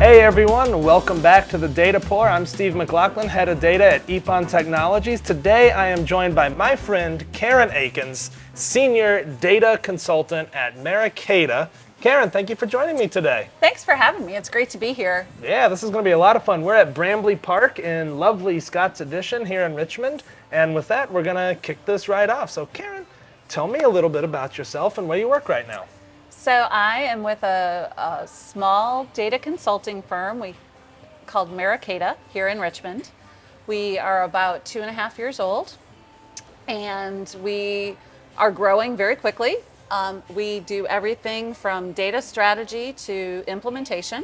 Hey everyone, welcome back to the Data Pour. I'm Steve McLaughlin, Head of Data at EPON Technologies. Today I am joined by my friend Karen Akens, Senior Data Consultant at Merakata. Karen, thank you for joining me today. Thanks for having me. It's great to be here. Yeah, this is going to be a lot of fun. We're at Brambly Park in lovely Scott's Addition here in Richmond. And with that, we're going to kick this right off. So Karen, tell me a little bit about yourself and where you work right now. So I am with a small data consulting firm called Merakata here in Richmond. We are about 2.5 years old, and we are growing very quickly. We do everything from data strategy to implementation,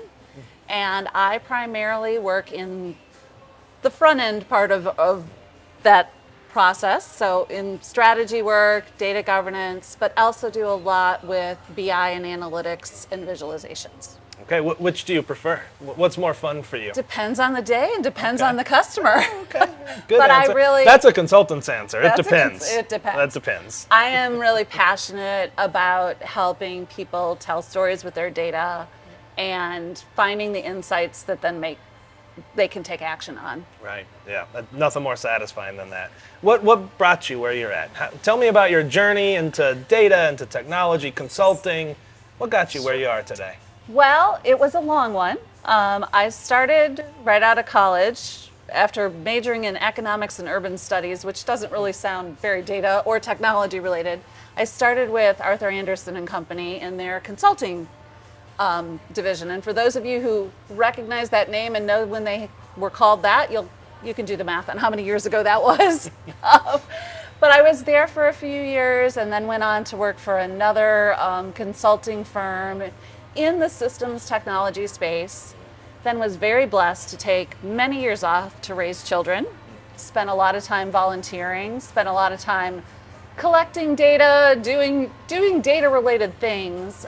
and I primarily work in the front end part of that process. So in strategy work, data governance, but also do a lot with BI and analytics and visualizations. Okay, which do you prefer? What's more fun for you? Depends on the day and depends on the customer. Okay, good But answer. That's a consultant's answer. It depends. It depends. That depends. I am really passionate about helping people tell stories with their data and finding the insights that then they can take action on. Right, yeah, nothing more satisfying than that. What brought you where you're at? Tell me about your journey into data, into technology, consulting. What got you where you are today? Well, it was a long one. I started right out of college after majoring in economics and urban studies, which doesn't really sound very data or technology related. I started with Arthur Andersen and Company in their consulting division. And for those of you who recognize that name and know when they were called that, you can do the math on how many years ago that was. But I was there for a few years and then went on to work for another consulting firm in the systems technology space. Then was very blessed to take many years off to raise children. Spent a lot of time volunteering, spent a lot of time collecting data, doing data related things.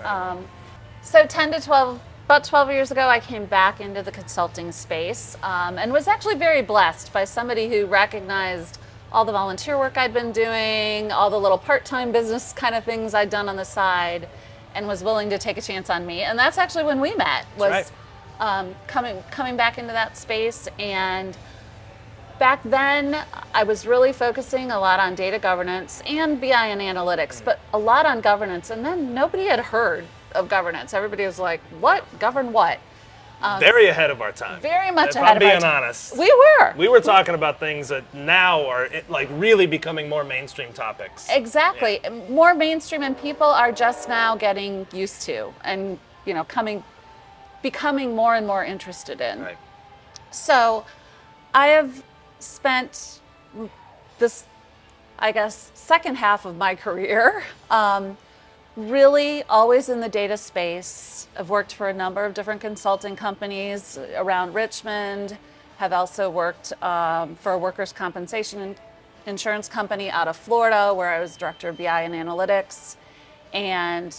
So about 12 years ago, I came back into the consulting space and was actually very blessed by somebody who recognized all the volunteer work I'd been doing, all the little part-time business kind of things I'd done on the side, and was willing to take a chance on me. And that's actually when we met, was coming back into that space. And back then, I was really focusing a lot on data governance and BI and analytics, but a lot on governance. And then nobody had heard of governance. Everybody was like, what? Govern what? Very ahead of our time. Very much if ahead I'm of our being time. honest. We were talking about things that now are like really becoming more mainstream topics. Exactly. Yeah. More mainstream, and people are just now getting used to and becoming more and more interested in. Right. So I have spent this, I guess, second half of my career really always in the data space. I've worked for a number of different consulting companies around Richmond, have also worked for a workers' compensation insurance company out of Florida where I was director of BI and analytics, and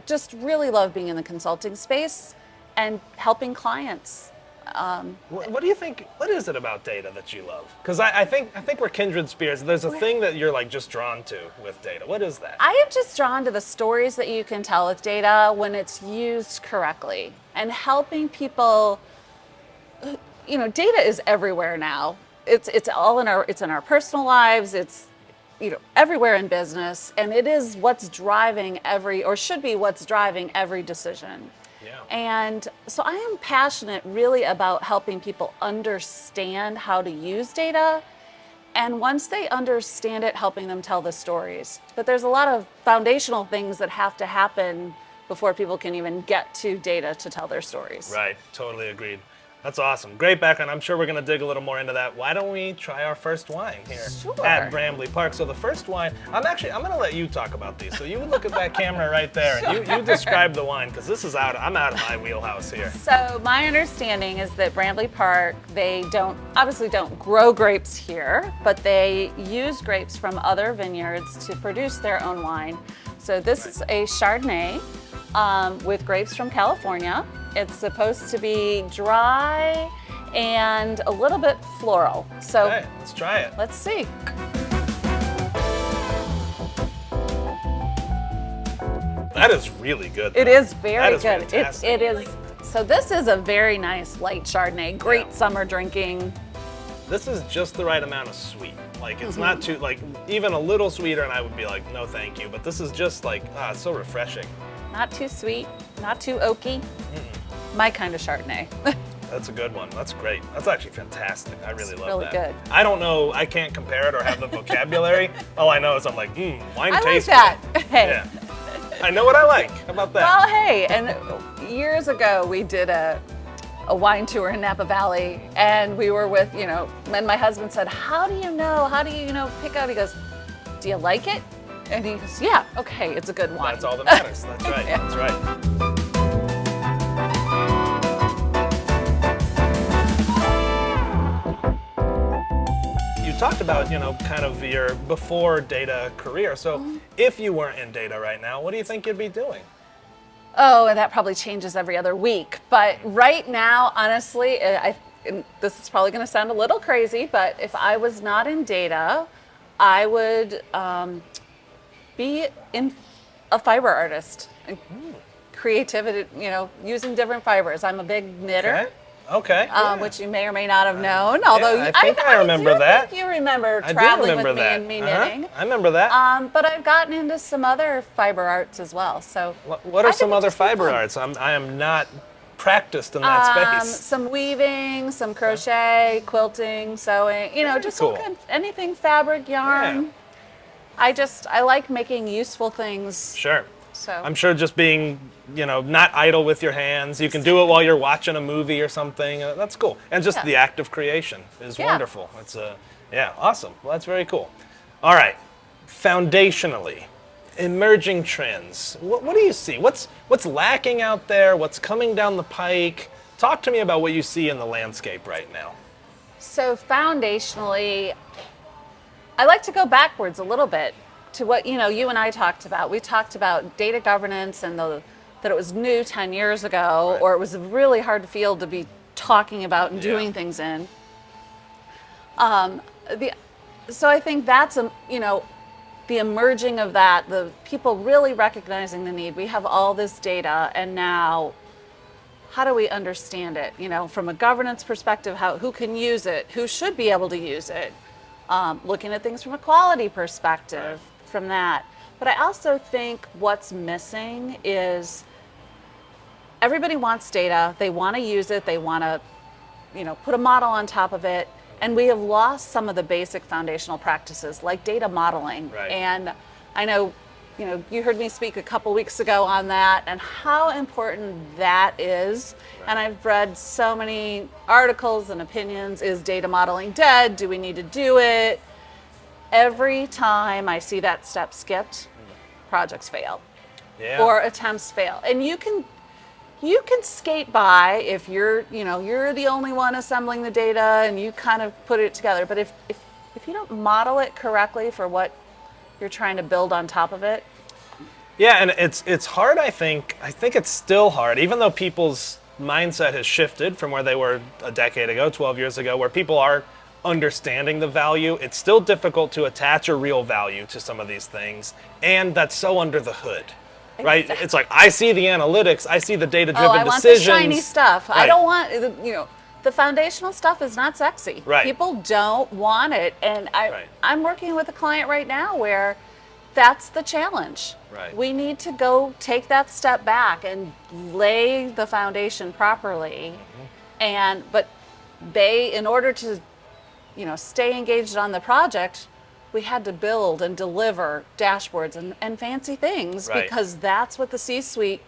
just really love being in the consulting space and helping clients. What do you think? What is it about data that you love? Because I think we're kindred spirits. There's a thing that you're like just drawn to with data. What is that? I am just drawn to the stories that you can tell with data when it's used correctly, and helping people. Data is everywhere now. It's all in our personal lives. It's everywhere in business, and it is what's driving should be what's driving every decision. Yeah. And so I am passionate really about helping people understand how to use data, and once they understand it, helping them tell the stories. But there's a lot of foundational things that have to happen before people can even get to data to tell their stories. Right, totally agreed. That's awesome. Great background. I'm sure we're going to dig a little more into that. Why don't we try our first wine here at Brambly Park? So the first wine, I'm going to let you talk about these. So you look at that camera right there and you describe the wine, because this is I'm out of my wheelhouse here. So my understanding is that Brambly Park, they obviously don't grow grapes here, but they use grapes from other vineyards to produce their own wine. So this is a Chardonnay with grapes from California. It's supposed to be dry and a little bit floral. So okay, let's try it. Let's see. That is really good, though. It is very That is good. fantastic. It is So this is a very nice light Chardonnay, great summer drinking. This is just the right amount of sweet. Like it's not too, like even a little sweeter and I would be like, no thank you. But this is just like, it's so refreshing. Not too sweet, not too oaky. My kind of Chardonnay. That's a good one. That's great. That's actually fantastic. I really love really that. Good. I don't know, I can't compare it or have the vocabulary. All I know is I'm like, wine tastes like that. good. Hey. Yeah. I know what I like. How about that? Well, hey, and years ago we did a wine tour in Napa Valley, and we were with, and my husband said, how do you know, pick out? He goes, do you like it? And he goes, yeah, okay, it's a good wine. That's all that matters. That's right. Yeah. That's right. You talked about, kind of your before data career. So if you weren't in data right now, what do you think you'd be doing? Oh, and that probably changes every other week. But right now, honestly, and this is probably going to sound a little crazy, but if I was not in data, I would be a fiber artist. Creativity, using different fibers. I'm a big knitter. Okay. Which you may or may not have known. Although I think I remember that. I think you remember I traveling do remember with that. me and me knitting. I remember that. But I've gotten into some other fiber arts as well. So what are some other fiber arts? I am not practiced in that space. Some weaving, some crochet, quilting, sewing. Just cool. Anything fabric, yarn. Yeah. I like making useful things. Sure. So I'm sure just being, not idle with your hands. You can do it while you're watching a movie or something. That's cool. And just the act of creation is wonderful. It's awesome. Well, that's very cool. All right. Foundationally, emerging trends. What do you see? What's lacking out there? What's coming down the pike? Talk to me about what you see in the landscape right now. So foundationally, I like to go backwards a little bit to what you and I talked about. We talked about data governance and that it was new 10 years ago, or it was a really hard field to be talking about and doing things in. So I think that's the emerging of that, the people really recognizing the need. We have all this data, and now how do we understand it? From a governance perspective, who can use it, who should be able to use it, looking at things from a quality perspective. From that. But I also think what's missing is everybody wants data, they want to use it, they want to, put a model on top of it, and we have lost some of the basic foundational practices like data modeling. Right. And I know, you heard me speak a couple weeks ago on that and how important that is. Right. And I've read so many articles and opinions. Is data modeling dead? Do we need to do it? Every time I see that step skipped, projects fail, or attempts fail, and you can skate by if you're the only one assembling the data and you kind of put it together. But if you don't model it correctly for what you're trying to build on top of it, and it's hard. I think it's still hard, even though people's mindset has shifted from where they were a decade ago, 12 years ago, where people are understanding the value. It's still difficult to attach a real value to some of these things, and that's so under the hood, right? Exactly. It's like, I see the analytics, I see the data-driven I want decisions. the shiny stuff. Right. I don't want, the foundational stuff is not sexy. Right. People don't want it, and I'm working with a client right now where that's the challenge. Right. We need to go take that step back and lay the foundation properly, but in order to stay engaged on the project, we had to build and deliver dashboards and fancy things because that's what the C-suite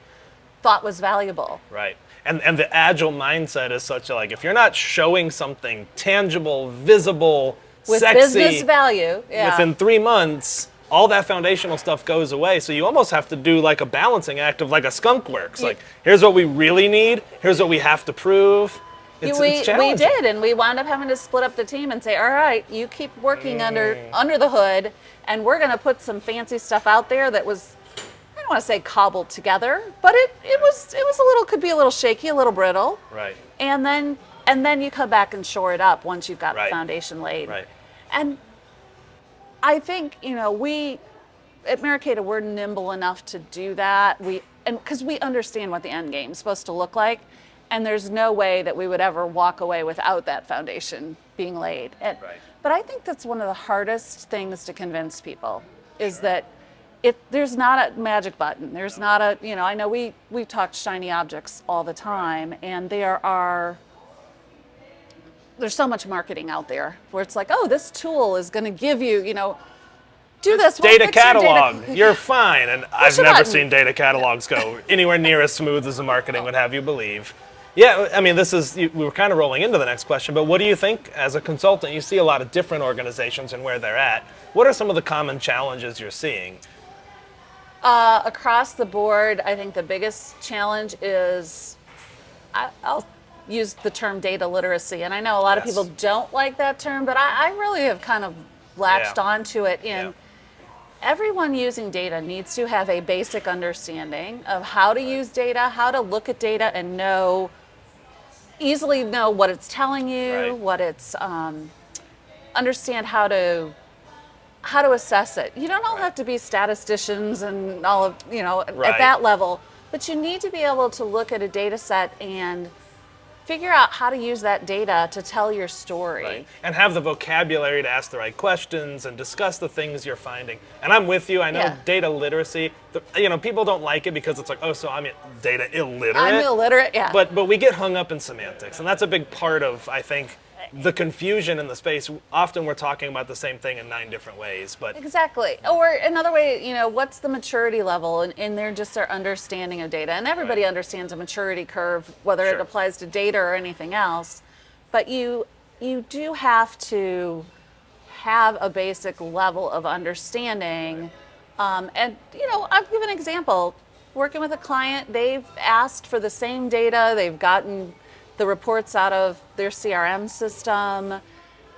thought was valuable. Right. And the agile mindset is such like, if you're not showing something tangible, visible, with sexy, business value, within 3 months, all that foundational stuff goes away. So you almost have to do like a balancing act of like a skunk works. Like, here's what we really need. Here's what we have to prove. It's challenging. We did, and we wound up having to split up the team and say, all right, you keep working under the hood, and we're going to put some fancy stuff out there that was, I don't want to say cobbled together, but it was a little, could be a little shaky, a little brittle. Right. And then you come back and shore it up once you've got the foundation laid. Right. And I think, we at Merakata, we're nimble enough to do that. Because we understand what the end game is supposed to look like. And there's no way that we would ever walk away without that foundation being laid. But I think that's one of the hardest things to convince people is that there's not a magic button. There's not a, I know we talk shiny objects all the time, and there's so much marketing out there where it's like, oh, this tool is going to give you, do this. Data catalog, you're fine. And I've never seen data catalogs go anywhere near as smooth as the marketing would have you believe. Yeah, I mean, we were kind of rolling into the next question, but what do you think as a consultant? You see a lot of different organizations and where they're at. What are some of the common challenges you're seeing? Across the board, I think the biggest challenge is, I'll use the term data literacy. And I know a lot of people don't like that term, but I really have kind of latched onto it everyone using data needs to have a basic understanding of how to use data, how to look at data and easily know what it's telling you, what it's, understand how to assess it. You don't all have to be statisticians and all of, at that level, but you need to be able to look at a data set and figure out how to use that data to tell your story. Right. And have the vocabulary to ask the right questions and discuss the things you're finding. And I'm with you. I know data literacy, people don't like it because it's like, oh, so I'm data illiterate. I'm illiterate, yeah. But we get hung up in semantics. And that's a big part of, I think, the confusion in the space. Often we're talking about the same thing in 9 different ways, but exactly. Or another way, what's the maturity level in their understanding of data? And everybody understands a maturity curve, whether it applies to data or anything else. But you do have to have a basic level of understanding. And I'll give an example. Working with a client, they've asked for the same data, they've gotten the reports out of their CRM system,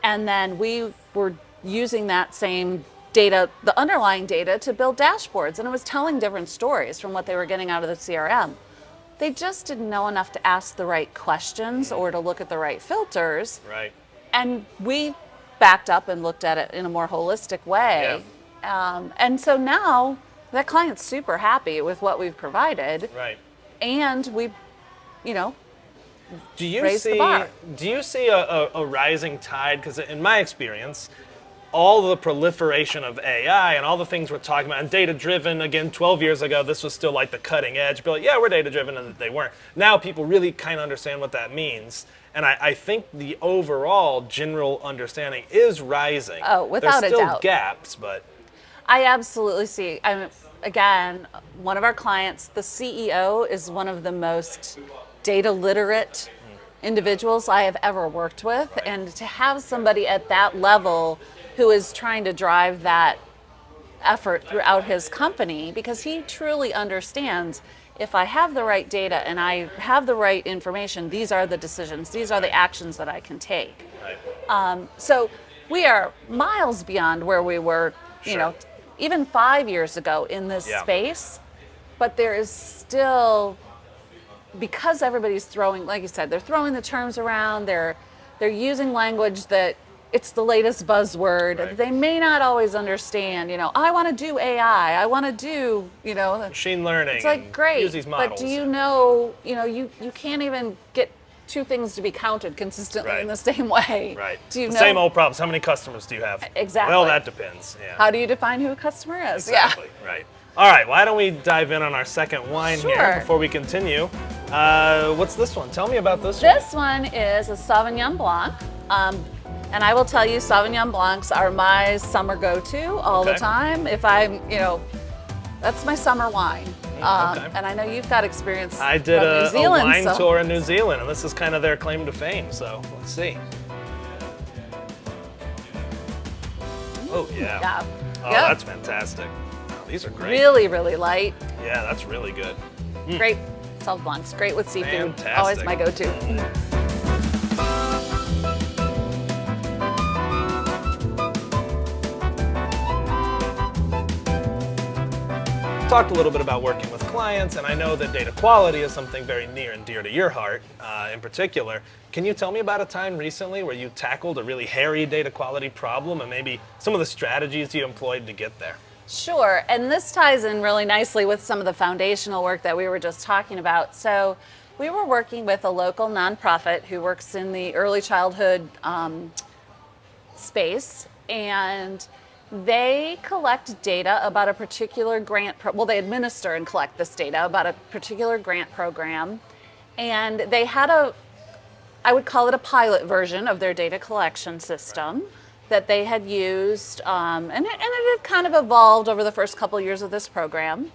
and then we were using that same data, the underlying data, to build dashboards, and it was telling different stories from what they were getting out of the CRM. They just didn't know enough to ask the right questions or to look at the right filters. Right. And we backed up and looked at it in a more holistic way. Yeah. And so now that client's super happy with what we've provided. Right. And we, Do you raise the bar. Do you see a rising tide? Because in my experience, all the proliferation of AI and all the things we're talking about, and data-driven, again, 12 years ago, this was still like the cutting edge. But we're data-driven, and they weren't. Now people really kind of understand what that means. And I think the overall general understanding is rising. Oh, without a doubt. There's still gaps, but... I absolutely see. Again, one of our clients, the CEO, is one of the most data literate individuals I have ever worked with. Right. And to have somebody at that level who is trying to drive that effort throughout his company, because he truly understands, if I have the right data and I have the right information, these are the decisions, these are the actions that I can take. Right. So we are miles beyond where we were, even 5 years ago in this space, but there is still, because everybody's throwing, like you said, they're throwing the terms around, they're using language that it's the latest buzzword. Right. They may not always understand, I want to do AI, I want to do, machine learning. It's like, great, use these models. but do you know, you can't even get 2 things to be counted consistently in the same way. Right. Do you know? Same old problems. How many customers do you have? Exactly. Well, that depends. Yeah. How do you define who a customer is? Exactly. Yeah. Right. All right. Why don't we dive in on our second wine here before we continue? What's this one? Tell me about this one. This one is a Sauvignon Blanc. And I will tell you, Sauvignon Blancs are my summer go-to all the time. If I'm, that's my summer wine. And I know you've got experience. I did a wine tour in New Zealand, and this is kind of their claim to fame. So let's see. Oh yeah. Oh, that's fantastic. Oh, these are great. Really, really light. Yeah, that's really good. Great. Sauvignon Blancs, great with seafood. Fantastic. Always my go-to. Talked a little bit about working with clients, and I know that data quality is something very near and dear to your heart in particular. Can you tell me about a time recently where you tackled a really hairy data quality problem and maybe some of the strategies you employed to get there? Sure, and this ties in really nicely with some of the foundational work that we were just talking about. So we were working with a local nonprofit who works in the early childhood space, and they collect data about a particular grant, well, they administer and collect this data about a particular grant program, and they had I would call it a pilot version of their data collection system that they had used, and it had kind of evolved over the first couple of years of this program.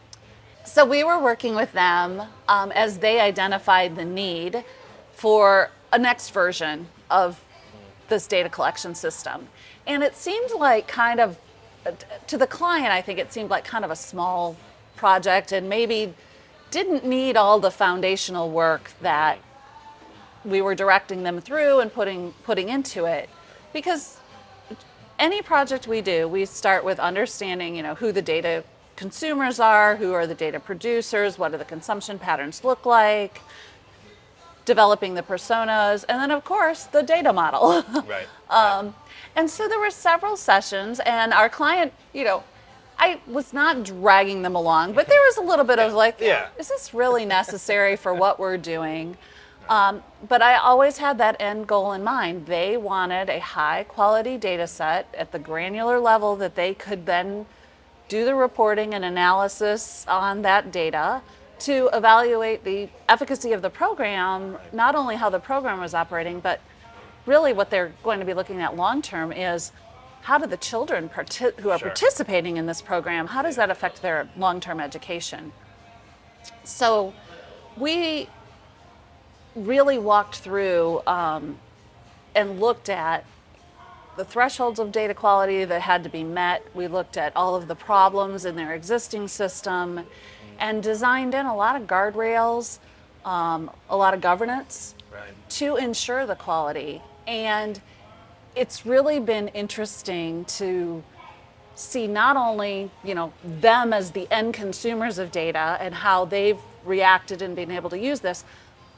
So we were working with them as they identified the need for a next version of this data collection system. And it seemed like kind of, to the client, I think it seemed like kind of a small project and maybe didn't need all the foundational work that we were directing them through and putting into it. Because any project we do, we start with understanding, who the data consumers are, who are the data producers, what do the consumption patterns look like, developing the personas, and then of course the data model. Right. And so there were several sessions, and our client, I was not dragging them along, but there was a little bit of like, is this really necessary for what we're doing? But I always had that end goal in mind. They wanted a high quality data set at the granular level that they could then do the reporting and analysis on that data to evaluate the efficacy of the program, not only how the program was operating, but really what they're going to be looking at long term is how do the children who are participating in this program, how does that affect their long-term education? So we really walked through and looked at the thresholds of data quality that had to be met. We looked at all of the problems in their existing system and designed in a lot of guardrails, a lot of governance to ensure the quality. And it's really been interesting to see not only, them as the end consumers of data and how they've reacted and been able to use this,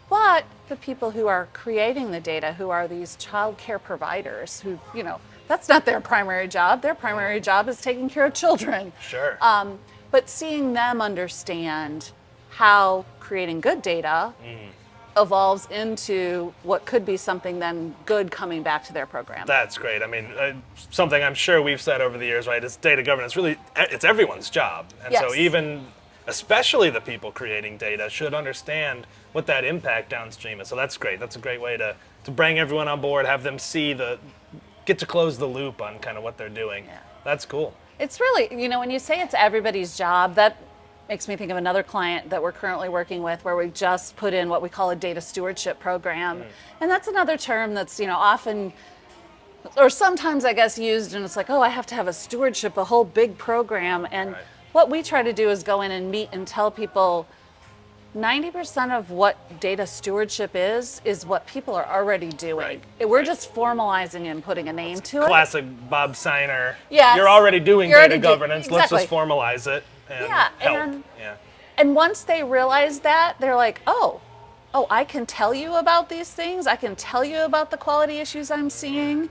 but the people who are creating the data, who are these child care providers, who, that's not their primary job. Their primary job is taking care of children. Sure. But seeing them understand how creating good data evolves into what could be something then good coming back to their program. That's great. I mean, something I'm sure we've said over the years, right, is data governance. Really, it's everyone's job. And so even, especially the people creating data, should understand what that impact downstream is. So that's great. That's a great way to bring everyone on board, have them get to close the loop on kind of what they're doing. Yeah. That's cool. It's really, when you say it's everybody's job, that makes me think of another client that we're currently working with where we just put in what we call a data stewardship program. And that's another term that's, often, or sometimes I guess used, and it's like, oh, I have to have a stewardship, a whole big program. And what we try to do is go in and meet and tell people 90% of what data stewardship is what people are already doing. We're just formalizing and putting a name to it. Classic Bob Steiner. Yes. You're already doing data governance. Let's just formalize it and help. And once they realize that, they're like, oh, I can tell you about these things. I can tell you about the quality issues I'm seeing.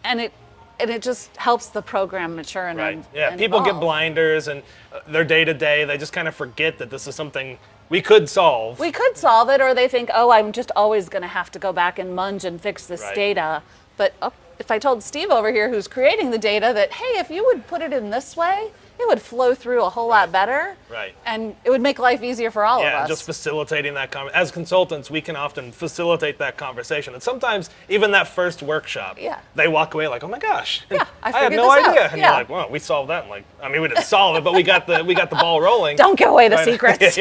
And it just helps the program mature and people evolve. get blinders and their day-to-day, they just kind of forget that this is something we could solve. We could solve it, or they think, oh, I'm just always going to have to go back and munge and fix this data. But if I told Steve over here, who's creating the data, that, hey, if you would put it in this way, it would flow through a whole lot better. And it would make life easier for all of us. Yeah, just facilitating that as consultants, we can often facilitate that conversation. And sometimes even that first workshop, they walk away like, oh my gosh, I had no idea. And you're like, well, we solved that. And we didn't solve it, but we got the ball rolling. Don't give away the secrets.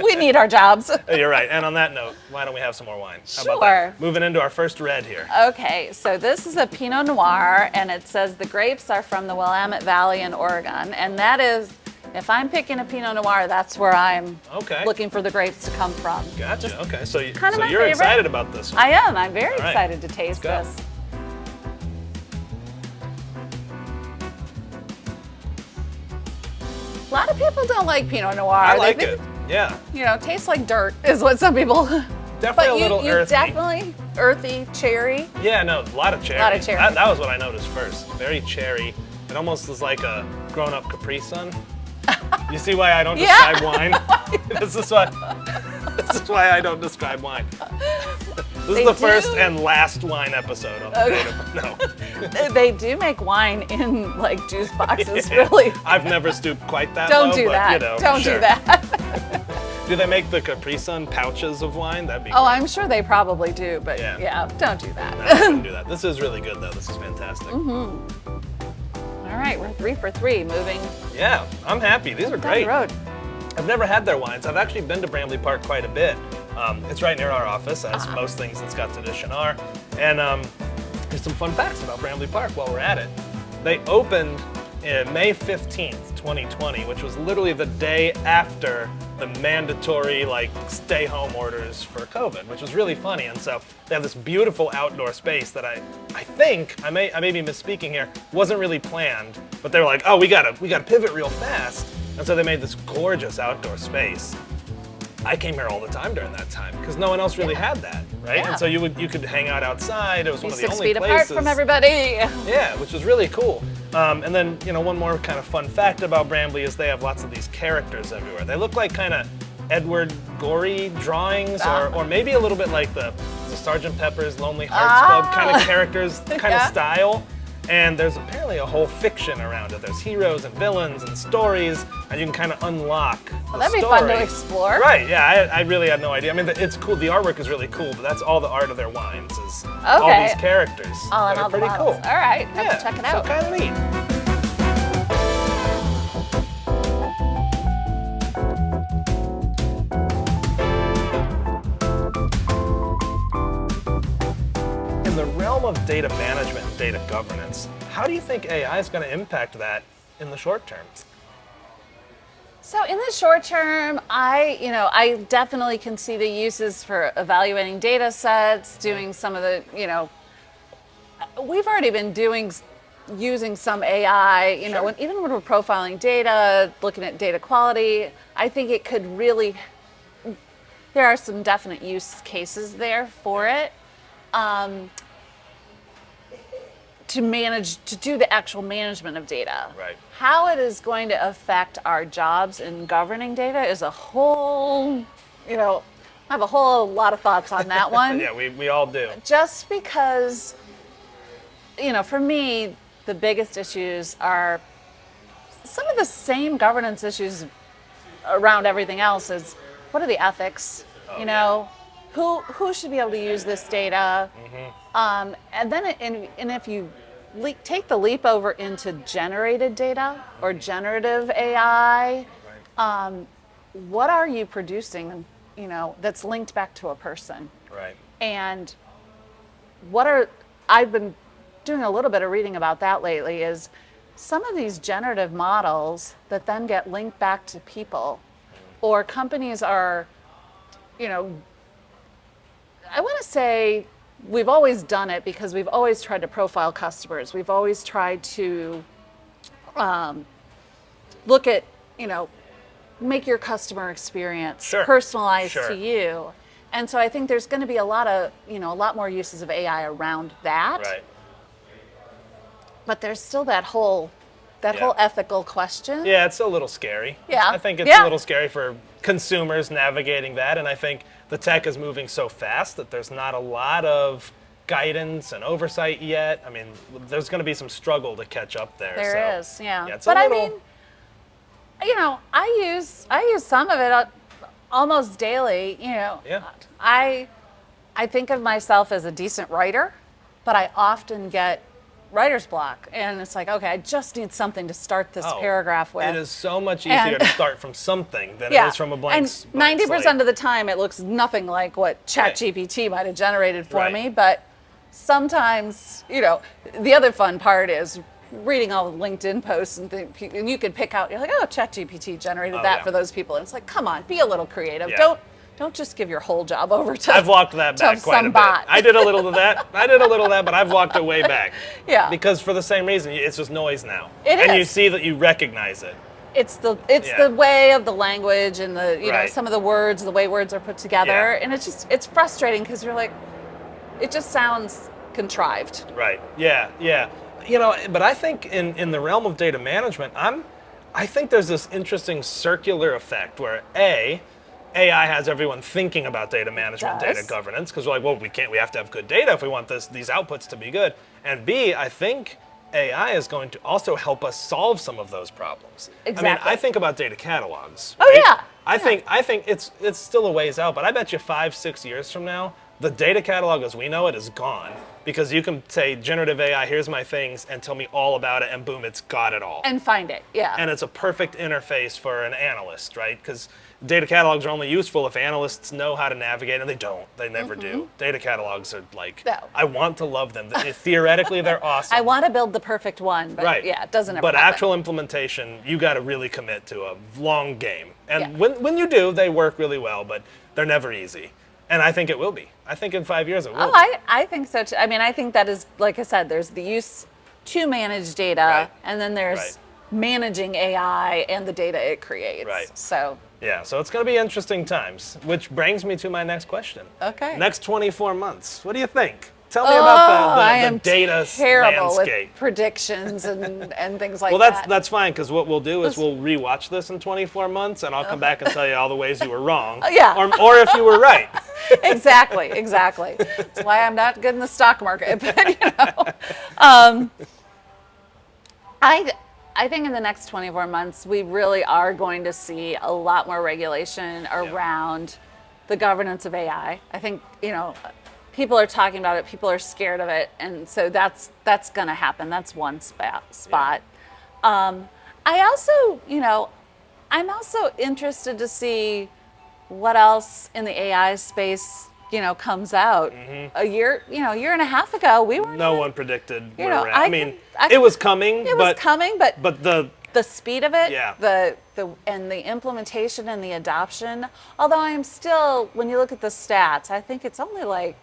We need our jobs. You're right. And on that note, why don't we have some more wine? How Sure. about that? Moving into our first red here. Okay, so this is a Pinot Noir, and it says the grapes are from the Willamette Valley in Oregon. And that is, if I'm picking a Pinot Noir, that's where I'm looking for the grapes to come from. Gotcha. Okay, so you're favorite. excited about this one. I am. I'm very excited to taste this. A lot of people don't like Pinot Noir. I like it. Yeah. Tastes like dirt is what some people. Definitely a little earthy. Definitely earthy, cherry. Yeah, no, a lot of cherry. A lot of cherry. That was what I noticed first. Very cherry. It almost was like a grown-up Capri Sun. You see why I don't describe wine? This is This is why I don't describe wine. This They is the do? first and last wine episode on the Data. No. They do make wine in like juice boxes, really. I've never stooped quite that Don't low, do but, that. you know, Don't sure. do that. Do they make the Capri Sun pouches of wine? That'd be Oh, great. I'm sure they probably do, but Yeah. yeah, don't do that. No, I wouldn't do that. This is really good, though. This is fantastic. All right, we're 3 for 3, moving Yeah, I'm happy. These are down great. the road. I've never had their wines. I've actually been to Brambly Park quite a bit. It's right near our office, as most things in Scotts Edition are. And there's some fun facts about Brambly Park while we're at it. They opened May 15th, 2020, which was literally the day after the mandatory stay-home orders for COVID, which was really funny. And so they have this beautiful outdoor space that I think I may be misspeaking here, wasn't really planned, but they were like, oh, we gotta pivot real fast, and so they made this gorgeous outdoor space. I came here all the time during that time because no one else really had that, right? Yeah. And so you could hang out outside. It was one of the 6 only feet places. apart from everybody. Yeah, which was really cool. And then, one more kind of fun fact about Brambly is they have lots of these characters everywhere. They look like kind of Edward Gorey drawings, or maybe a little bit like the Sgt. Pepper's Lonely Hearts Club kind of characters, kind of Yeah. style. And there's apparently a whole fiction around it. There's heroes and villains and stories, and you can kind of unlock the That'd be story. fun to explore. Right, yeah, I really had no idea. I mean, it's cool. The artwork is really cool, but that's all the art of their wines is all Okay. these characters. Oh, and that are all the pretty models. cool. All right, have Yeah, to check it out. so kind of neat. In the realm of data management and data governance, how do you think AI is going to impact that in the short term? So in the short term, I definitely can see the uses for evaluating data sets, doing some of the, we've already been using some AI, even when we're profiling data, looking at data quality. I think it could really, there are some definite use cases there for it. To do the actual management of data. Right. How it is going to affect our jobs in governing data is a whole, I have a whole lot of thoughts on that one. Yeah, we all do. Just because, for me, the biggest issues are some of the same governance issues around everything else is what are the ethics, who should be able to use this data? And then, and if you take the leap over into generated data or generative AI, what are you producing, that's linked back to a person? Right. And I've been doing a little bit of reading about that lately, is some of these generative models that then get linked back to people, or companies are, I want to say we've always done it because we've always tried to profile customers. We've always tried to look at, make your customer experience personalized to you. And so I think there's going to be a lot more uses of AI around that. Right. But there's still that whole ethical question. Yeah, it's a little scary. Yeah. I think it's a little scary for consumers navigating that, and I think the tech is moving so fast that there's not a lot of guidance and oversight yet. I mean, there's going to be some struggle to catch up there. There is, yeah. It's but a I little... mean, I use some of it almost daily. Yeah. I think of myself as a decent writer, but I often get writer's block, and it's like, okay, I just need something to start this paragraph with. It is so much easier to start from something than it is from a blank and blank 90% slate. of the time it looks nothing like what ChatGPT might have generated for Right. me, but sometimes, the other fun part is reading all the LinkedIn posts and you can pick out, you're like, oh, ChatGPT generated that for those people. And it's like, come on, be a little creative. Yeah. Don't just give your whole job over to I've walked that back quite a bit. bot. I did a little of that. But I've walked it way back. Yeah. Because for the same reason, it's just noise now. It and you is. see that you recognize it. It's the way of the language and the Right. some of the words, the way words are put together, Yeah. and it's frustrating because you're like, it just sounds contrived. Right. Yeah. Yeah. But I think in the realm of data management, I think there's this interesting circular effect where AI has everyone thinking about data management, It does. data governance, because we're like, well, we have to have good data if we want these outputs to be good. And B, I think AI is going to also help us solve some of those problems. I mean, Exactly. I think about data catalogs. Oh, right? yeah. I think it's still a ways out, but I bet you 5-6 years from now, the data catalog as we know it is gone, because you can say generative AI, here's my things, and tell me all about it, and boom, it's got it all. And find it, yeah. And it's a perfect interface for an analyst, right? Because data catalogs are only useful if analysts know how to navigate, and they don't. They never do. Data catalogs are like, No. I want to love them. Theoretically, they're awesome. I want to build the perfect one, but Right. yeah, it doesn't ever But happen. actual implementation, you got to really commit to a long game. And Yeah. when you do, they work really well, but they're never easy. And I think it will be. I think in 5 years it will. Oh, I think so too. I mean, I think that is, like I said, there's the use to manage data, Right. and then there's Right. managing AI and the data it creates. Right. So, Yeah, so it's going to be interesting times, which brings me to my next question. Okay. Next 24 months. What do you think? Tell me about I the am data terrible landscape. with predictions and things like Well, that. that's fine, because what we'll do is we'll rewatch this in 24 months, and I'll come back and tell you all the ways you were wrong. Yeah. Or if you were right. Exactly. That's why I'm not good in the stock market. But, I think in the next 24 months, we really are going to see a lot more regulation around the governance of AI. I think, people are talking about it, people are scared of it, and so that's going to happen. That's one spot. I also, I'm also interested to see what else in the AI space, comes out. A year and a half ago, we weren't. No one predicted where know, we're at. I mean, I it was coming, It was coming, but the speed of it, Yeah. and the implementation and the adoption. Although I am still, when you look at the stats, I think it's only like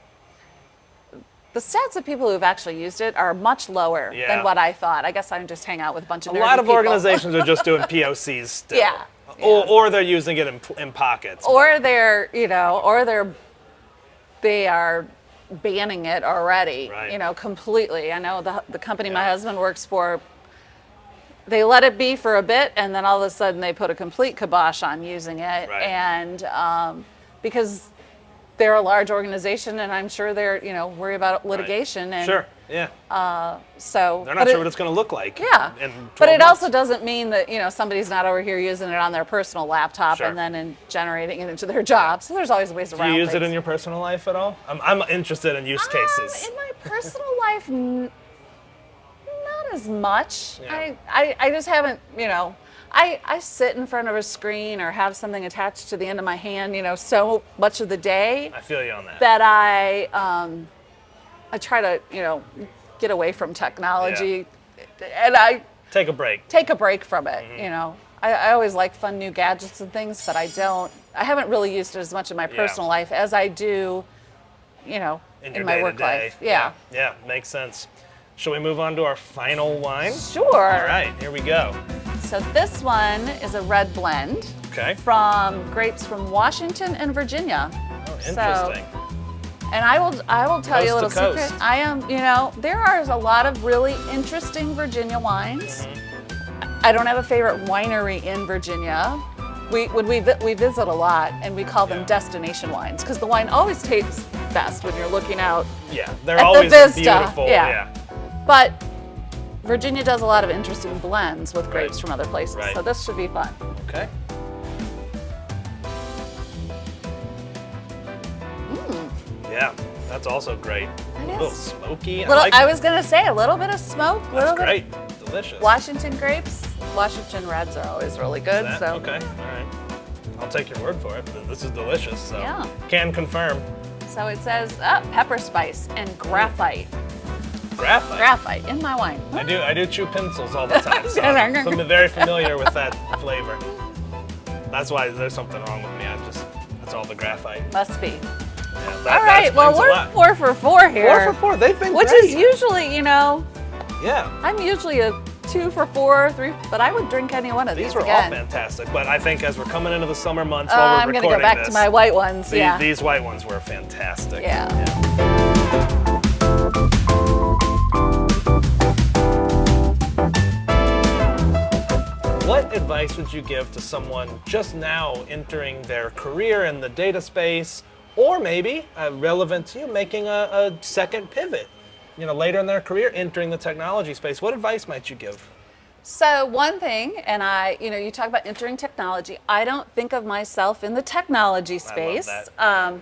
the stats of people who've actually used it are much lower Yeah. than what I thought. I guess I just hang out with a bunch of a nerdy lot of people. organizations are just doing POCs still. Yeah. Or they're using it in pockets. Or they are banning it already, Right. completely. I know the company my husband works for, they let it be for a bit, and then all of a sudden they put a complete kibosh on using it. Right. And because they're a large organization, and I'm sure they're, worried about litigation. Right. And Sure, yeah. so They're not sure what it's going to look like. yeah, In 12 but it months. also doesn't mean that somebody's not over here using it on their personal laptop Sure. and then generating it into their job. So there's always ways Do around. you use it things. in your personal life at all? I'm interested in use cases. In my personal life, not as much. Yeah. I just haven't, I sit in front of a screen or have something attached to the end of my hand, so much of the day I feel you on that. that I try to, get away from technology, and I Take a break. take a break from it. Mm-hmm. I always like fun new gadgets and things, but I haven't really used it as much in my personal life as I do, In your in my work day-to-day. life. Yeah. Yeah, makes sense. Shall we move on to our final wine? Sure. All right, here we go. So this one is a red blend Okay. from grapes from Washington and Virginia. Oh, So- interesting. And I will tell you a little Coast to secret. coast. I am, there are a lot of really interesting Virginia wines. I don't have a favorite winery in Virginia. We visit a lot, and we call them Yeah. destination wines because the wine always tastes best when you're looking out. Yeah, they're At the always Vista, beautiful. yeah. But Virginia does a lot of interesting blends with grapes Right. from other places, Right. so this should be fun. Okay. Yeah, that's also great. A little is. smoky. I was gonna say a little bit of smoke, a little That's bit. great. Delicious. Washington grapes, Washington reds are always really good. That- So Okay, all right. I'll take your word for it. This is delicious, so Yeah. can confirm. So it says pepper spice and graphite. Graphite. Graphite in my wine. I do chew pencils all the time, so I'm very familiar with that flavor. That's why there's something wrong with me. That's all the graphite. Must be. Yeah, All that right. Well, explains a we're lot. 4 for 4 here. 4 for 4. They've been Which great. is usually, Yeah. I'm usually a 2 for 4, 3, but I would drink any one of these These were all again. fantastic, but I think as we're coming into the summer months while we're I'm gonna recording go back this, to my white ones. Yeah. these white ones were fantastic. Yeah. What advice would you give to someone just now entering their career in the data space, or maybe relevant to you, making a second pivot, later in their career, entering the technology space? What advice might you give? So one thing, and you talk about entering technology. I don't think of myself in the technology space. I love that.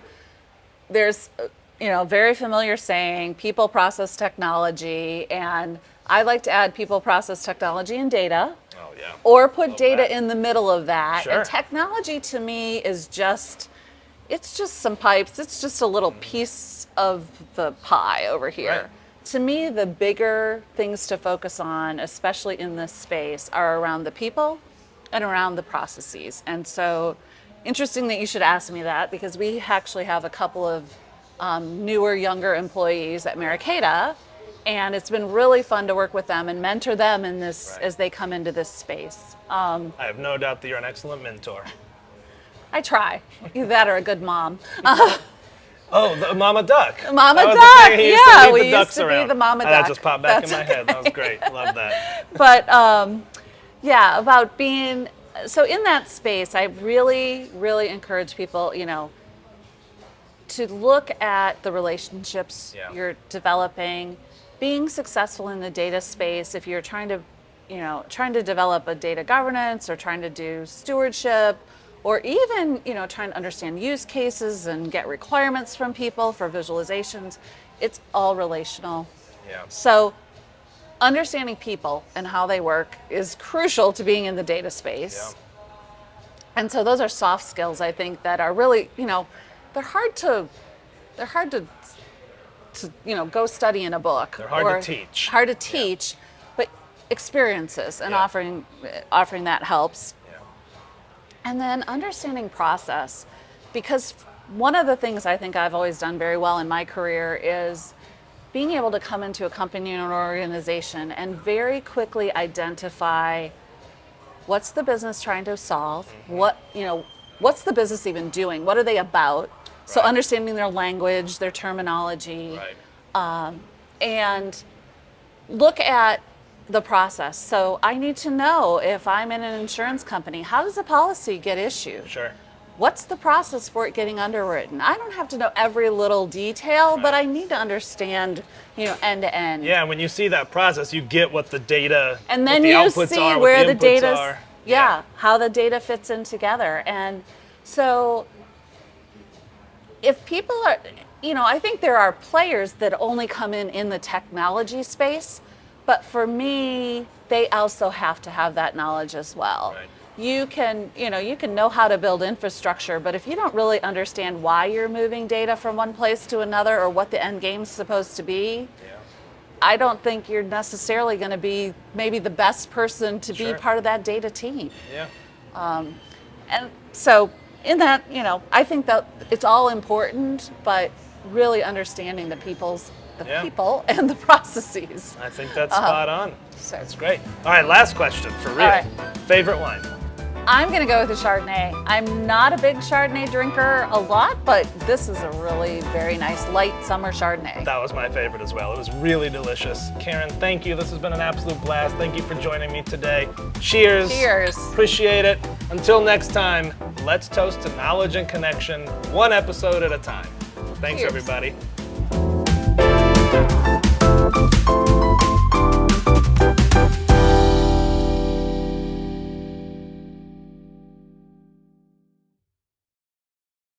There's, very familiar saying, people, process, technology, and I like to add people, process, technology, and data. Oh yeah. Or put Love data that. in the middle of that. Sure. And technology to me is it's just some pipes. It's just a little piece of the pie over here. Right. To me, the bigger things to focus on, especially in this space, are around the people and around the processes. And so, interesting that you should ask me that, because we actually have a couple of newer, younger employees at Merakata, and it's been really fun to work with them and mentor them in this as they come into this space. I have no doubt that you're an excellent mentor. I try. Either that or a good mom. Oh, the Mama Duck. Mama That was Duck, the thing. He used to yeah, lead we the used ducks to be around. the Mama That Duck. just popped back in That's my head. That was great. Love that. But yeah, about being, so in that space, I really, really encourage people, to look at the relationships you're developing, being successful in the data space. If you're trying to develop a data governance or trying to do stewardship, or even, trying to understand use cases and get requirements from people for visualizations, it's all relational. Yeah. So understanding people and how they work is crucial to being in the data space. Yeah. And so those are soft skills, I think, that are really, they're hard to go study in a book. They're hard to teach. Hard to teach, but experiences and offering that helps. And then understanding process, because one of the things I think I've always done very well in my career is being able to come into a company or an organization and very quickly identify what's the business trying to solve, what's the business even doing, what are they about, so understanding their language, their terminology, and look at the process. So I need to know, if I'm in an insurance company, how does a policy get issued? Sure. What's the process for it getting underwritten? I don't have to know every little detail, but I need to understand, end to end. Yeah, when you see that process, you get what the data, and then what the you outputs see are, where what the the inputs data's, are. how the data fits in together. And so if people are, I think there are players that only come in the technology space, but for me, they also have to have that knowledge as well. Right. You can know how to build infrastructure, but if you don't really understand why you're moving data from one place to another or what the end game's supposed to be, I don't think you're necessarily going to be maybe the best person to be part of that data team. Yeah. And so in that, I think that it's all important, but really understanding the people and the processes. I think that's spot on. So. That's great. All right, last question for real. All right. Favorite wine? I'm going to go with a Chardonnay. I'm not a big Chardonnay drinker a lot, but this is a really very nice light summer Chardonnay. That was my favorite as well. It was really delicious. Karen, thank you. This has been an absolute blast. Thank you for joining me today. Cheers. Cheers. Appreciate it. Until next time, let's toast to knowledge and connection, one episode at a time. Thanks, Cheers. everybody.